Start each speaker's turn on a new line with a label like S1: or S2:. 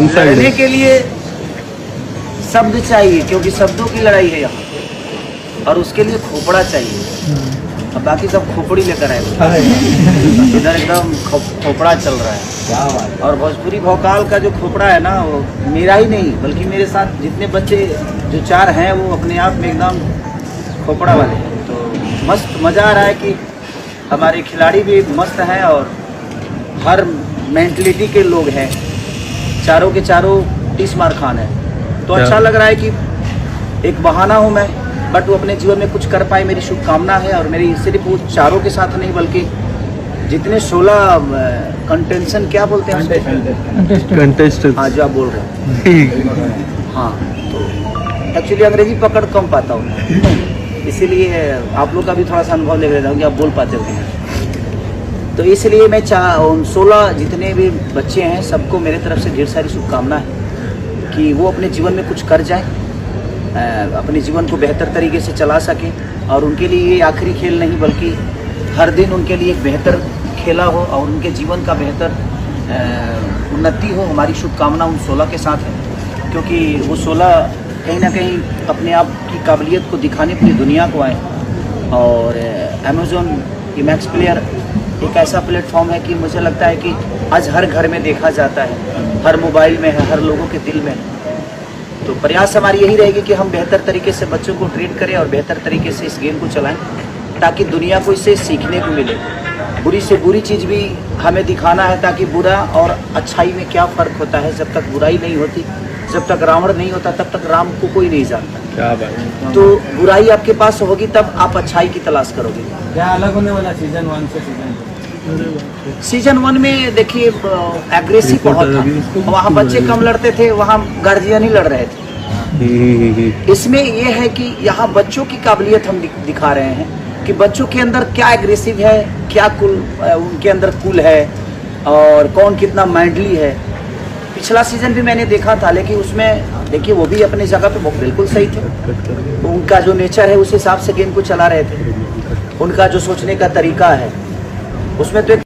S1: लड़ने के लिए शब्द चाहिए, क्योंकि शब्दों की लड़ाई है यहाँ, और उसके लिए खोपड़ा चाहिए। अब बाकी सब खोपड़ी लेकर आए, इधर एकदम खोपड़ा चल रहा है। और भोजपुरी भोकाल का जो खोपड़ा है ना, वो मेरा ही नहीं बल्कि मेरे साथ जितने बच्चे जो 4 हैं वो अपने आप में एकदम खोपड़ा वाले हैं। तो मस्त मज़ा आ रहा है कि हमारे खिलाड़ी भी मस्त हैं और हर मेंटलिटी के लोग हैं, चारों के चारों 30 मार खान है। तो अच्छा लग रहा है कि एक बहाना हूँ मैं, बट वो अपने जीवन में कुछ कर पाए, मेरी शुभकामना है। और मेरी सिर्फ वो चारों के साथ नहीं बल्कि जितने 16 कंटेंशन क्या बोलते हैं
S2: कंटेस्टेंट,
S1: हाँ जो आप बोल रहे हैं, हाँ तो एक्चुअली अंग्रेजी पकड़ कम पाता हूँ, इसीलिए आप लोग का भी थोड़ा सा अनुभव ले लेता हूँ कि आप बोल पाते हो कि नहीं। तो इसलिए मैं 16 जितने भी बच्चे हैं सबको मेरे तरफ से ढेर सारी शुभकामना है कि वो अपने जीवन में कुछ कर जाए, अपने जीवन को बेहतर तरीके से चला सकें। और उनके लिए ये आखिरी खेल नहीं बल्कि हर दिन उनके लिए एक बेहतर खेला हो और उनके जीवन का बेहतर उन्नति हो। हमारी शुभकामना उन 16 के साथ है, क्योंकि वो 16 कहीं ना कहीं अपने आप की काबिलियत को दिखाने पूरी दुनिया को आए। और अमेज़ॉन मैक्स प्लेयर एक ऐसा प्लेटफॉर्म है कि मुझे लगता है कि आज हर घर में देखा जाता है, हर मोबाइल में है, हर लोगों के दिल में है। तो प्रयास हमारी यही रहेगी कि हम बेहतर तरीके से बच्चों को ट्रेन करें और बेहतर तरीके से इस गेम को चलाएं, ताकि दुनिया को इससे सीखने को मिले। बुरी से बुरी चीज़ भी हमें दिखाना है, ताकि बुरा और अच्छाई में क्या फ़र्क होता है। जब तक बुराई नहीं होती, जब तक रावण नहीं होता, तब तक राम को कोई नहीं जानता।
S2: क्या बात।
S1: तो बुराई आपके पास होगी तब आप अच्छाई की तलाश करोगे।
S3: क्या अलग होने वाला सीजन 1 से
S1: सीजन 1 में देखिए एग्रेसिव बहुत था, वहाँ बच्चे कम लड़ते थे, वहाँ गार्जियन ही लड़ रहे थे। इसमें ये है कि यहाँ बच्चों की काबिलियत हम दिखा रहे हैं कि बच्चों के अंदर क्या एग्रेसिव है, क्या उनके अंदर कूल है और कौन कितना मैंडली है। पिछला सीजन भी मैंने देखा था, लेकिन उसमें देखिए वो भी अपनी जगह पे बिल्कुल सही थे। उनका जो नेचर है उस हिसाब से गेम को चला रहे थे, उनका जो सोचने का तरीका है उसमें तो